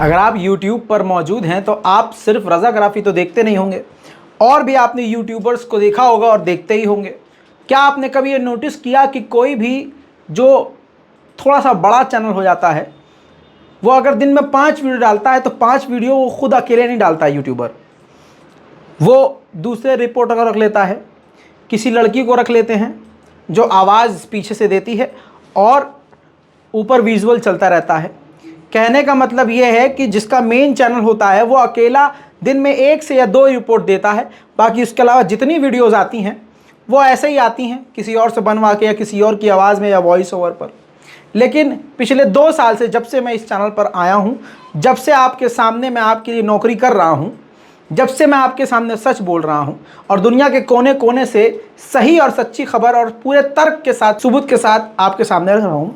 अगर आप YouTube पर मौजूद हैं तो आप सिर्फ रज़ाग्राफ़ी तो देखते नहीं होंगे, और भी आपने यूट्यूबर्स को देखा होगा और देखते ही होंगे। क्या आपने कभी ये नोटिस किया कि कोई भी जो थोड़ा सा बड़ा चैनल हो जाता है, वो अगर दिन में 5 वीडियो डालता है तो 5 वीडियो वो खुद अकेले नहीं डालता है यूट्यूबर, वो दूसरे रिपोर्टर को रख लेता है, किसी लड़की को रख लेते हैं जो आवाज़ पीछे से देती है और ऊपर विजुअल चलता रहता है। कहने का मतलब ये है कि जिसका मेन चैनल होता है वो अकेला दिन में 1 से या 2 रिपोर्ट देता है, बाकी उसके अलावा जितनी वीडियोज़ आती हैं वो ऐसे ही आती हैं, किसी और से बनवा के या किसी और की आवाज़ में या वॉइस ओवर पर। लेकिन पिछले 2 साल से, जब से मैं इस चैनल पर आया हूँ, जब से आपके सामने मैं आपके लिए नौकरी कर रहा हूँ, जब से मैं आपके सामने सच बोल रहा हूँ और दुनिया के कोने कोने से सही और सच्ची खबर और पूरे तर्क के साथ, सबूत के साथ आपके सामने रख रहा हूँ,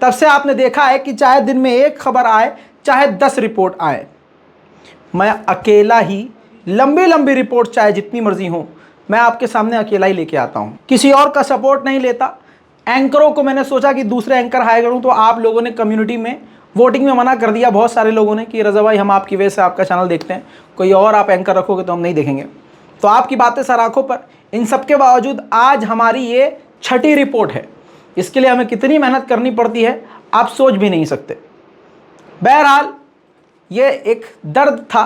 तब से आपने देखा है कि चाहे दिन में 1 खबर आए, चाहे 10 रिपोर्ट आए, मैं अकेला ही लंबी लंबी रिपोर्ट चाहे जितनी मर्जी हो, मैं आपके सामने अकेला ही लेके आता हूँ, किसी और का सपोर्ट नहीं लेता। एंकरों को मैंने सोचा कि दूसरे एंकर हायर करूँ, तो आप लोगों ने कम्युनिटी में वोटिंग में मना कर दिया, बहुत सारे लोगों ने, कि रज़ा भाई हम आपकी वजह से आपका चैनल देखते हैं, कोई और आप एंकर रखोगे तो हम नहीं देखेंगे। तो आपकी बातें सर आंखों पर। इन सब के बावजूद आज हमारी ये 6ठी रिपोर्ट है। इसके लिए हमें कितनी मेहनत करनी पड़ती है आप सोच भी नहीं सकते। बहरहाल ये एक दर्द था,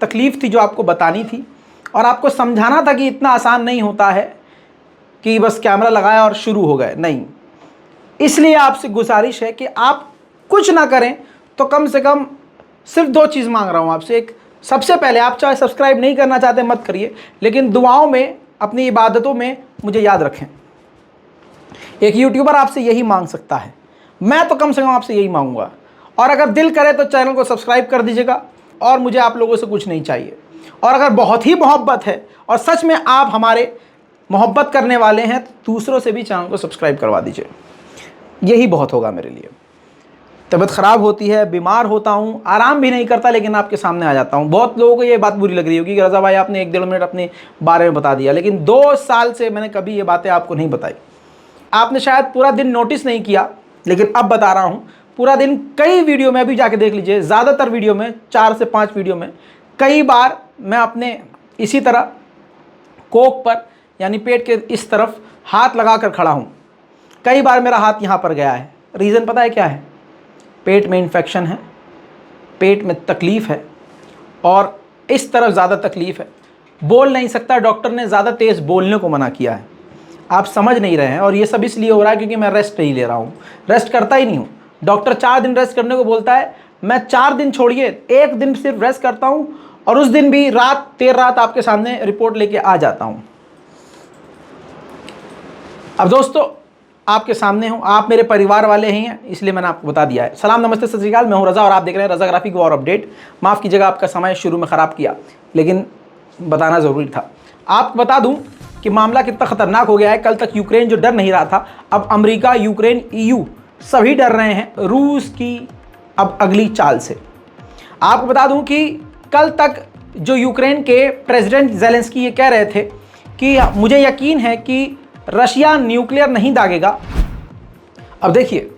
तकलीफ़ थी जो आपको बतानी थी और आपको समझाना था कि इतना आसान नहीं होता है कि बस कैमरा लगाया और शुरू हो गए, नहीं। इसलिए आपसे गुजारिश है कि आप कुछ ना करें तो कम से कम सिर्फ 2 चीज़ मांग रहा हूँ आपसे। एक, सबसे पहले आप चाहे सब्सक्राइब नहीं करना चाहते मत करिए, लेकिन दुआओं में, अपनी इबादतों में मुझे याद रखें। एक यूट्यूबर आपसे यही मांग सकता है, मैं तो कम से कम आपसे यही मांगूंगा। और अगर दिल करे तो चैनल को सब्सक्राइब कर दीजिएगा, और मुझे आप लोगों से कुछ नहीं चाहिए। और अगर बहुत ही मोहब्बत है और सच में आप हमारे मोहब्बत करने वाले हैं तो दूसरों से भी चैनल को सब्सक्राइब करवा दीजिए, यही बहुत होगा मेरे लिए। तबीयत ख़राब होती है, बीमार होता हूँ, आराम भी नहीं करता, लेकिन आपके सामने आ जाता हूँ। बहुत लोगों को ये बात बुरी लग रही होगी कि रज़ा भाई आपने 1-1.5 मिनट अपने बारे में बता दिया, लेकिन 2 साल से मैंने कभी ये बातें आपको नहीं बताई। आपने शायद पूरा दिन नोटिस नहीं किया, लेकिन अब बता रहा हूँ। पूरा दिन कई वीडियो में, अभी जाके देख लीजिए, ज़्यादातर वीडियो में, 4 से 5 वीडियो में, कई बार मैं अपने इसी तरह कोक पर यानी पेट के इस तरफ हाथ लगा कर खड़ा हूँ। कई बार मेरा हाथ यहाँ पर गया है। रीज़न पता है क्या है? पेट में इन्फेक्शन है, पेट में तकलीफ़ है और इस तरफ ज़्यादा तकलीफ़ है। बोल नहीं सकता, डॉक्टर ने ज़्यादा तेज़ बोलने को मना किया है। आप समझ नहीं रहे हैं, और ये सब इसलिए हो रहा है क्योंकि मैं रेस्ट नहीं ले रहा हूँ, रेस्ट करता ही नहीं हूँ। डॉक्टर 4 दिन रेस्ट करने को बोलता है, मैं 4 दिन छोड़िए 1 दिन सिर्फ रेस्ट करता हूँ, और उस दिन भी देर रात आपके सामने रिपोर्ट लेके आ जाता हूँ। अब दोस्तों आपके सामने हूँ, आप मेरे परिवार वाले ही हैं, इसलिए मैंने आपको बता दिया है। सलाम, नमस्ते, सत श्री अकाल, मैं हूँ रज़ा और आप देख रहे हैं रज़ाग्राफ़ी को और अपडेट। माफ़ कीजिएगा, आपका समय शुरू में ख़राब किया, लेकिन बताना ज़रूरी था। आपको बता दूँ कि मामला कितना ख़तरनाक हो गया है। कल तक यूक्रेन जो डर नहीं रहा था, अब अमेरिका, यूक्रेन, EU सभी डर रहे हैं रूस की अब अगली चाल से। आपको बता दूं कि कल तक जो यूक्रेन के प्रेसिडेंट ज़ेलेंस्की ये कह रहे थे कि मुझे यकीन है कि रशिया न्यूक्लियर नहीं दागेगा। अब देखिए,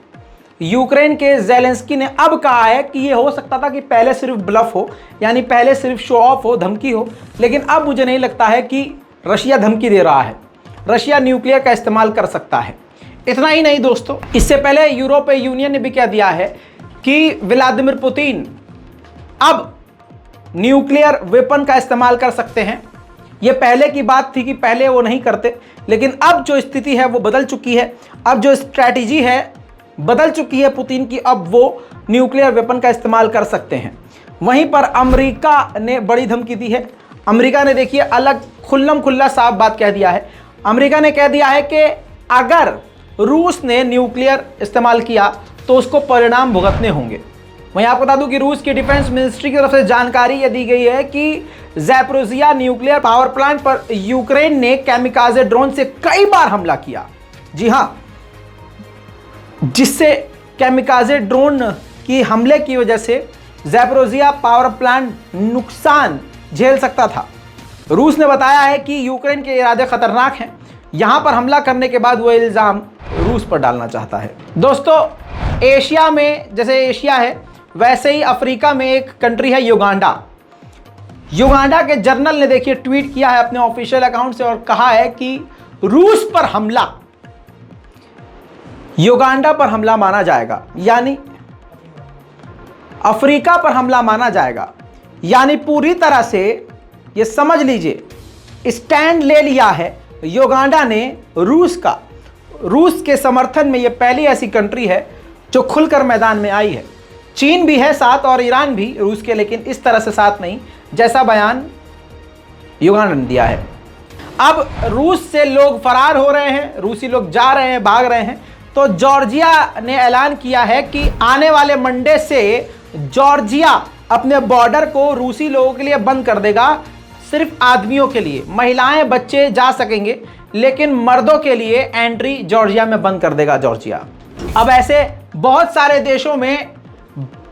यूक्रेन के ज़ेलेंस्की ने अब कहा है कि ये हो सकता था कि पहले सिर्फ ब्लफ हो, यानी पहले सिर्फ शो ऑफ हो, धमकी हो, लेकिन अब मुझे नहीं लगता है कि रशिया धमकी दे रहा है। रशिया न्यूक्लियर का इस्तेमाल कर सकता है। इतना ही नहीं दोस्तों, इससे पहले यूरोपीय यूनियन ने भी कह दिया है कि व्लादिमीर पुतिन अब न्यूक्लियर वेपन का इस्तेमाल कर सकते हैं। ये पहले की बात थी कि पहले वो नहीं करते, लेकिन अब जो स्थिति है वो बदल चुकी है। अब जो स्ट्रैटेजी है बदल चुकी है पुतिन की, अब वो न्यूक्लियर वेपन का इस्तेमाल कर सकते हैं। वहीं पर अमेरिका ने बड़ी धमकी दी है। अमेरिका ने देखिए अलग खुल्लम खुल्ला साफ बात कह दिया है। अमेरिका ने कह दिया है कि अगर रूस ने न्यूक्लियर इस्तेमाल किया तो उसको परिणाम भुगतने होंगे। वहीं आपको बता दूं कि रूस की डिफेंस मिनिस्ट्री की तरफ से जानकारी ये दी गई है कि ज़ैपोरिज़िया न्यूक्लियर पावर प्लांट पर यूक्रेन ने कैमिकाज़े ड्रोन से कई बार हमला किया। जी हां, जिससे कैमिकाज़े ड्रोन की हमले की वजह से ज़ैपोरिज़िया पावर प्लांट नुकसान झेल सकता था। रूस ने बताया है कि यूक्रेन के इरादे खतरनाक हैं। यहां पर हमला करने के बाद वो इल्ज़ाम रूस पर डालना चाहता है। दोस्तों, एशिया में, जैसे एशिया है, वैसे ही अफ्रीका में एक कंट्री है युगांडा। युगांडा के जनरल ने देखिए ट्वीट किया है अपने ऑफिशियल अकाउंट से और कहा है कि रूस पर हमला युगांडा पर हमला माना जाएगा, यानी अफ्रीका पर हमला माना जाएगा। यानी पूरी तरह से ये समझ लीजिए स्टैंड ले लिया है युगांडा ने रूस का। रूस के समर्थन में ये पहली ऐसी कंट्री है जो खुलकर मैदान में आई है। चीन भी है साथ और ईरान भी रूस के, लेकिन इस तरह से साथ नहीं जैसा बयान युगांडा ने दिया है। अब रूस से लोग फरार हो रहे हैं, रूसी लोग जा रहे हैं, भाग रहे हैं, तो जॉर्जिया ने ऐलान किया है कि आने वाले मंडे से जॉर्जिया अपने बॉर्डर को रूसी लोगों के लिए बंद कर देगा, सिर्फ आदमियों के लिए। महिलाएं बच्चे जा सकेंगे लेकिन मर्दों के लिए एंट्री जॉर्जिया में बंद कर देगा जॉर्जिया। अब ऐसे बहुत सारे देशों में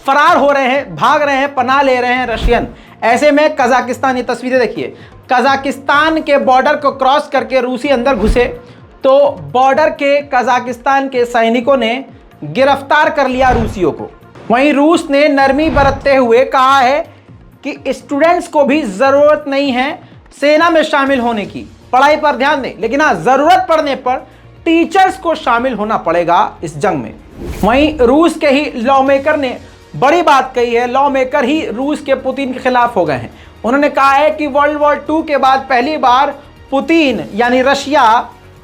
फरार हो रहे हैं, भाग रहे हैं, पनाह ले रहे हैं रशियन। ऐसे में कजाकिस्तान, ये तस्वीरें देखिए, कजाकिस्तान के बॉर्डर को क्रॉस करके रूसी अंदर घुसे तो बॉर्डर के कजाकिस्तान के सैनिकों ने गिरफ्तार कर लिया रूसियों को। वहीं रूस ने नरमी बरतते हुए कहा है कि स्टूडेंट्स को भी ज़रूरत नहीं है सेना में शामिल होने की, पढ़ाई पर ध्यान दें, लेकिन हाँ ज़रूरत पड़ने पर टीचर्स को शामिल होना पड़ेगा इस जंग में। वहीं रूस के ही लॉ मेकर ने बड़ी बात कही है। लॉ मेकर ही रूस के पुतिन के खिलाफ हो गए हैं। उन्होंने कहा है कि वर्ल्ड वॉर 2 के बाद पहली बार पुतिन यानी रशिया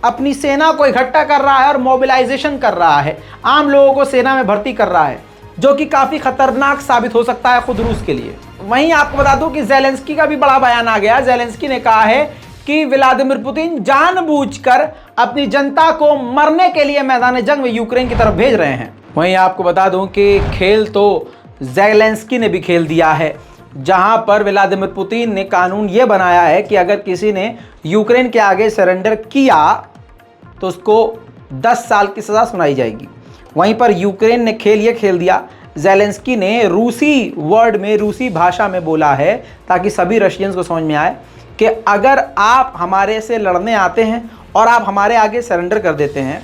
अपनी सेना को इकट्ठा कर रहा है और मोबिलाइजेशन कर रहा है, आम लोगों को सेना में भर्ती कर रहा है, जो कि काफ़ी खतरनाक साबित हो सकता है खुद रूस के लिए। वहीं आपको बता दूं कि ज़ेलेंस्की का भी बड़ा बयान आ गया। ज़ेलेंस्की ने कहा है कि व्लादिमीर पुतिन जानबूझकर अपनी जनता को मरने के लिए मैदान जंग में यूक्रेन की तरफ भेज रहे हैं। वहीं आपको बता दूं कि खेल तो ज़ेलेंस्की ने भी खेल दिया है, जहां पर व्लादिमीर पुतिन ने कानून ये बनाया है कि अगर किसी ने यूक्रेन के आगे सरेंडर किया तो उसको 10 साल की सज़ा सुनाई जाएगी। वहीं पर यूक्रेन ने खेल ये खेल दिया। ज़ेलेंस्की ने रूसी वर्ड में, रूसी भाषा में बोला है ताकि सभी रशियंस को समझ में आए कि अगर आप हमारे से लड़ने आते हैं और आप हमारे आगे सरेंडर कर देते हैं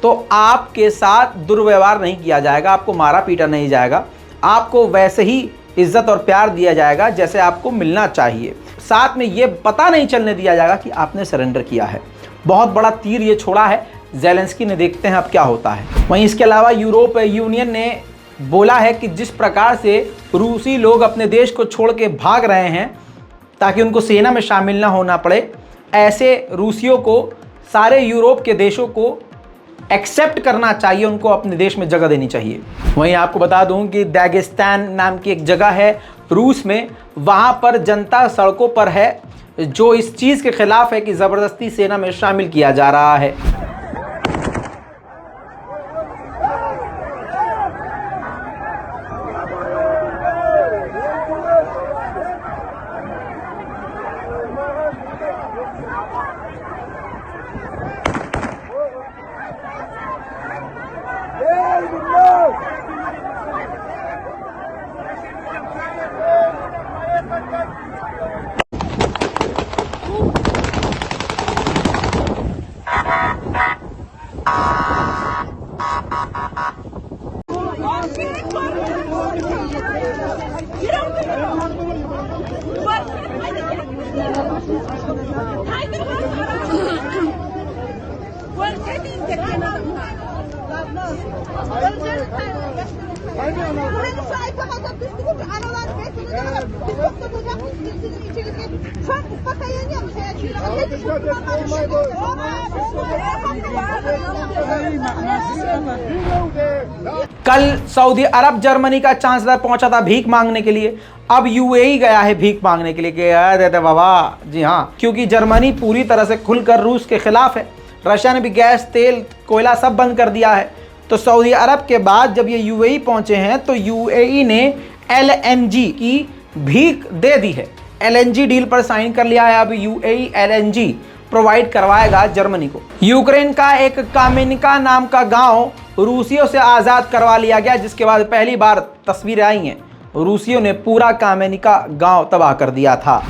तो आपके साथ दुर्व्यवहार नहीं किया जाएगा, आपको मारा पीटा नहीं जाएगा, आपको वैसे ही इज्जत और प्यार दिया जाएगा जैसे आपको मिलना चाहिए। साथ में ये पता नहीं चलने दिया जाएगा कि आपने सरेंडर किया है। बहुत बड़ा तीर ये छोड़ा है ज़ेलेंस्की ने, देखते हैं अब क्या होता है। वहीं इसके अलावा यूरोप यूनियन ने बोला है कि जिस प्रकार से रूसी लोग अपने देश को छोड़ के भाग रहे हैं ताकि उनको सेना में शामिल ना होना पड़े, ऐसे रूसियों को सारे यूरोप के देशों को एक्सेप्ट करना चाहिए, उनको अपने देश में जगह देनी चाहिए। वहीं आपको बता दूं कि दागिस्तान नाम की एक जगह है रूस में, वहाँ पर जनता सड़कों पर है जो इस चीज़ के खिलाफ है कि ज़बरदस्ती सेना में शामिल किया जा रहा है। कल सऊदी अरब जर्मनी का चांसलर पहुंचा था भीख मांगने के लिए, अब यूएई गया है भीख मांगने के लिए कि देते बाबा। जी हाँ, क्योंकि जर्मनी पूरी तरह से खुलकर रूस के खिलाफ है। रशिया ने भी गैस, तेल, कोयला सब बंद कर दिया है। तो सऊदी अरब के बाद जब ये यूएई पहुंचे हैं तो यूएई ने एलएनजी की भीख दे दी है, एलएनजी डील पर साइन कर लिया है। अब यूएई एलएनजी प्रोवाइड करवाएगा जर्मनी को। यूक्रेन का एक कामेनिका नाम का गांव रूसियों से आज़ाद करवा लिया गया, जिसके बाद पहली बार तस्वीरें आई हैं रूसियों ने पूरा कामेनिका गांव तबाह कर दिया था।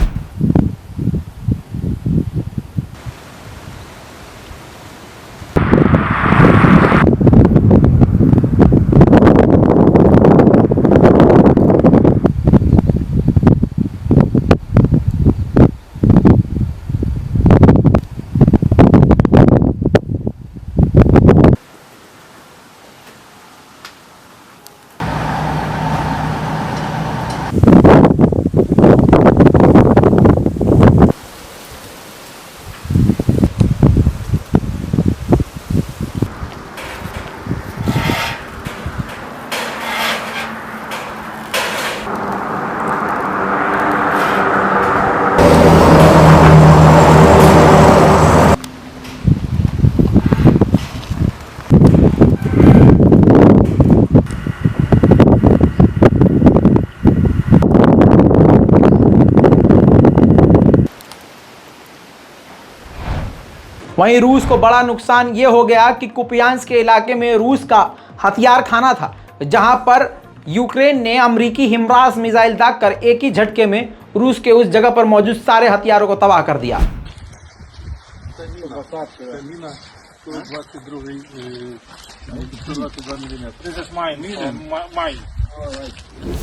वहीं रूस को बड़ा नुकसान ये हो गया कि कुपियांस्क के इलाके में रूस का हथियार खाना था, जहां पर यूक्रेन ने अमेरिकी हिमराज मिसाइल दागकर एक ही झटके में रूस के उस जगह पर मौजूद सारे हथियारों को तबाह कर दिया।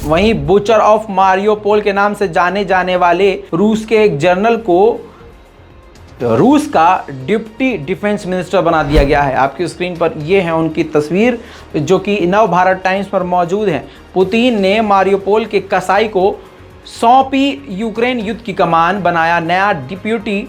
वहीं बुचर ऑफ मारियोपोल के नाम से जाने जाने वाले रूस के एक जनरल को रूस का डिप्टी डिफेंस मिनिस्टर बना दिया गया है। आपकी स्क्रीन पर ये है उनकी तस्वीर, जो कि नव भारत टाइम्स पर मौजूद है। पुतिन ने मारियोपोल के कसाई को सौंपी यूक्रेन युद्ध की कमान, बनाया नया डिप्टी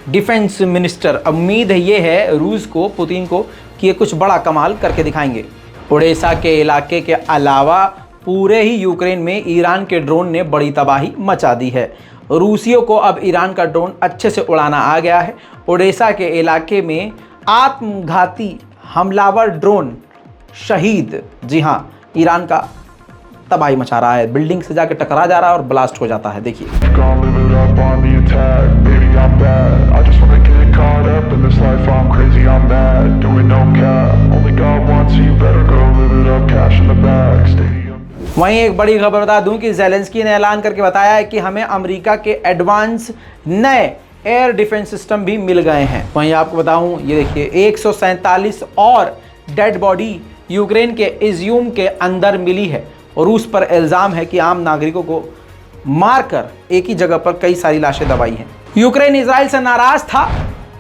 डिफेंस मिनिस्टर। उम्मीद है ये है रूस को, पुतिन को, कि ये कुछ बड़ा कमाल करके दिखाएंगे। ओडेसा के इलाके के अलावा पूरे ही यूक्रेन में ईरान के ड्रोन ने बड़ी तबाही मचा दी है। रूसियों को अब ईरान का ड्रोन अच्छे से उड़ाना आ गया है। ओडेसा के इलाके में आत्मघाती हमलावर ड्रोन शहीद, जी हाँ, ईरान का तबाही मचा रहा है। बिल्डिंग से जाके टकरा जा रहा है और ब्लास्ट हो जाता है। देखिए, वहीं एक बड़ी खबर बता दूं कि ज़ेलेंस्की ने ऐलान करके बताया है कि हमें अमेरिका के एडवांस नए एयर डिफेंस सिस्टम भी मिल गए हैं। वहीं आपको बताऊं, ये देखिए, 147 और डेड बॉडी यूक्रेन के इज्यूम के अंदर मिली है और रूस पर इल्ज़ाम है कि आम नागरिकों को मारकर एक ही जगह पर कई सारी लाशें दबाई हैं। यूक्रेन इजराइल से नाराज़ था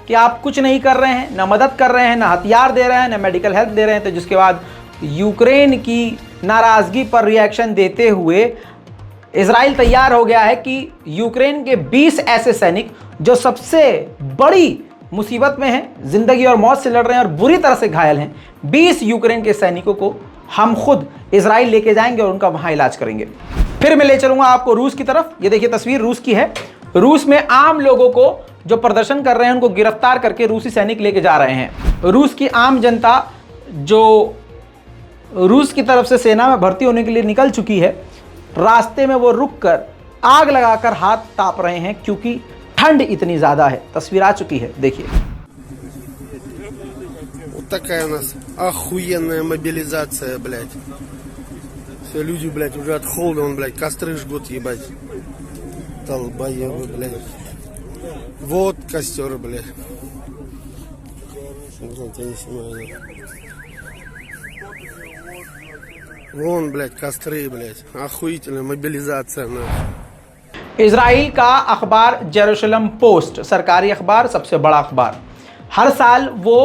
कि आप कुछ नहीं कर रहे हैं, ना मदद कर रहे हैं, ना हथियार दे रहे हैं, ना मेडिकल हेल्प दे रहे हैं। तो जिसके बाद यूक्रेन की नाराज़गी पर रिएक्शन देते हुए इजराइल तैयार हो गया है कि यूक्रेन के 20 ऐसे सैनिक जो सबसे बड़ी मुसीबत में हैं, ज़िंदगी और मौत से लड़ रहे हैं और बुरी तरह से घायल हैं, 20 यूक्रेन के सैनिकों को हम खुद इजराइल लेके जाएंगे और उनका वहाँ इलाज करेंगे। फिर मैं ले चलूँगा आपको रूस की तरफ। ये देखिए, तस्वीर रूस की है। रूस में आम लोगों को जो प्रदर्शन कर रहे हैं उनको गिरफ्तार करके रूसी सैनिक लेके जा रहे हैं। रूस की आम जनता जो रूस की तरफ से सेना में भर्ती होने के लिए निकल चुकी है, रास्ते में वो रुककर आग लगाकर हाथ ताप रहे हैं क्योंकि ठंड इतनी ज़्यादा है। तस्वीर आ चुकी है, देखिए। Вот такая у нас охуенная мобилизация, блядь. Все люди, блядь, уже от холода, он, блядь, костры жгут, ебать. Толбоебы, блядь. Вот костер, блядь. Вот, я не снимаю. Вон, блядь, костры, блядь. Охуительная мобилизация, нахуй. इजराइल का अखबार जेरूशलम पोस्ट, सरकारी अखबार, सबसे बड़ा अखबार, हर साल वो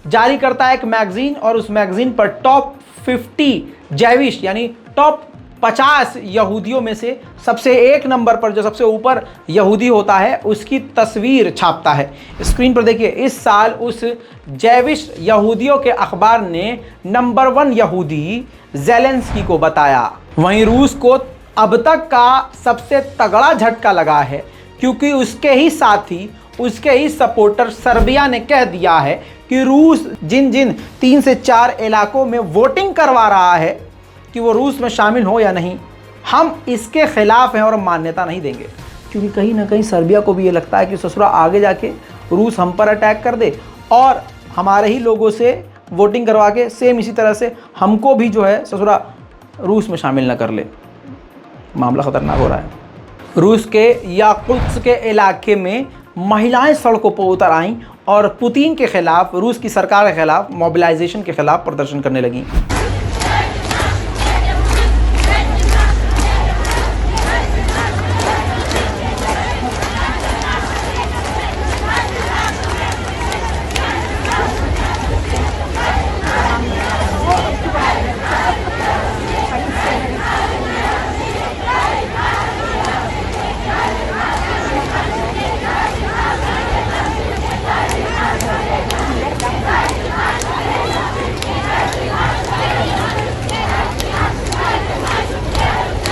जारी करता है एक मैगजीन और उस मैगजीन पर टॉप 50 जैविश यानी टॉप 50 यहूदियों में से सबसे एक नंबर पर जो सबसे ऊपर यहूदी होता है उसकी तस्वीर छापता है। स्क्रीन पर देखिए, इस साल उस जैविश यहूदियों के अखबार ने नंबर 1 यहूदी ज़ेलेंस्की को बताया। वहीं रूस को अब तक का सबसे तगड़ा झटका लगा है क्योंकि उसके ही साथी, उसके ही सपोर्टर सर्बिया ने कह दिया है कि रूस जिन जिन 3 से 4 इलाकों में वोटिंग करवा रहा है कि वो रूस में शामिल हो या नहीं, हम इसके खिलाफ हैं और मान्यता नहीं देंगे। क्योंकि कहीं ना कहीं सर्बिया को भी ये लगता है कि ससुरा आगे जाके रूस हम पर अटैक कर दे और हमारे ही लोगों से वोटिंग करवा के सेम इसी तरह से हमको भी जो है ससुरा रूस में शामिल ना कर ले। मामला ख़तरनाक हो रहा है। रूस के याकुत्स्क के इलाके में महिलाएं सड़कों पर उतर आईं और पुतिन के खिलाफ, रूस की सरकार के खिलाफ, मोबिलाइजेशन के खिलाफ प्रदर्शन करने लगीं।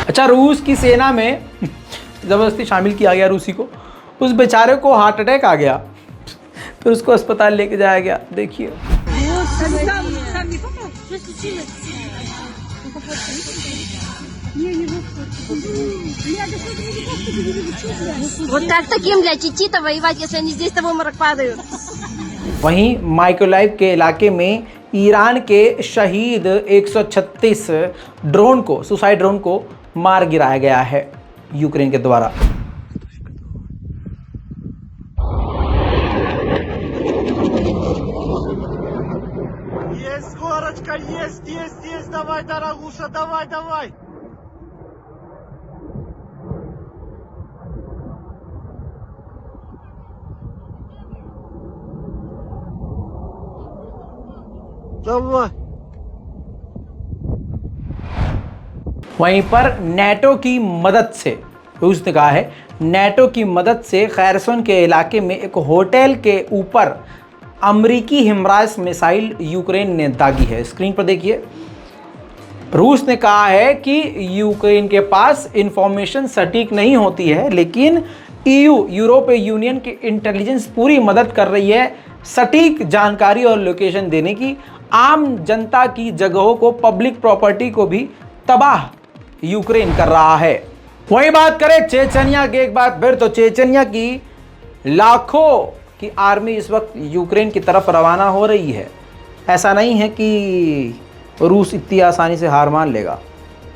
अच्छा, रूस की सेना में ज़बरदस्ती शामिल किया गया रूसी को, उस बेचारे को हार्ट अटैक आ गया, फिर उसको अस्पताल लेके जाया गया। देखिए, вот так таким, блядь, идти-то воевать, если они здесь, то в обморок падают. वहीं माइकोलाइव के इलाके में ईरान के शहीद 136 ड्रोन को, सुसाइड ड्रोन को मार गिराया गया है यूक्रेन के द्वारा। Есть горочка, есть, давай, дорогуша, давай. Давай. वहीं पर नेटो की मदद से, रूस ने कहा है, नेटो की मदद से खैरसन के इलाके में एक होटल के ऊपर अमरीकी हिमराज मिसाइल यूक्रेन ने दागी है। स्क्रीन पर देखिए, रूस ने कहा है कि यूक्रेन के पास इंफॉर्मेशन सटीक नहीं होती है, लेकिन यूरोपीय यूनियन की इंटेलिजेंस पूरी मदद कर रही है सटीक जानकारी और लोकेशन देने की। आम जनता की जगहों को, पब्लिक प्रॉपर्टी को भी तबाह यूक्रेन कर रहा है। वही बात करें चेचनिया की एक बार फिर, तो चेचनिया की लाखों की आर्मी इस वक्त यूक्रेन की तरफ रवाना हो रही है। ऐसा नहीं है कि रूस इतनी आसानी से हार मान लेगा।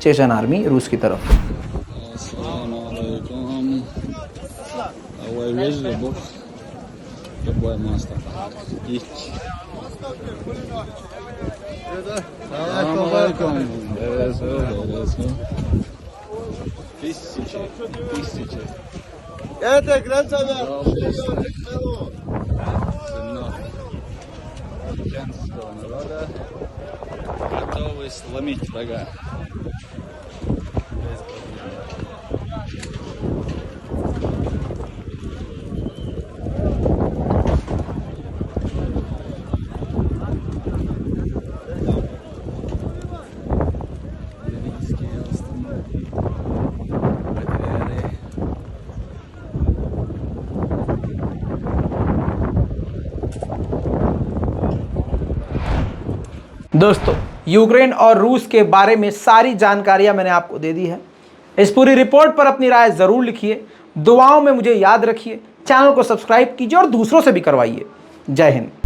चेचन आर्मी रूस की तरफ। Это гранцада. Готовы сломить врага. दोस्तों, यूक्रेन और रूस के बारे में सारी जानकारियां मैंने आपको दे दी है। इस पूरी रिपोर्ट पर अपनी राय ज़रूर लिखिए, दुआओं में मुझे याद रखिए, चैनल को सब्सक्राइब कीजिए और दूसरों से भी करवाइए। जय हिंद।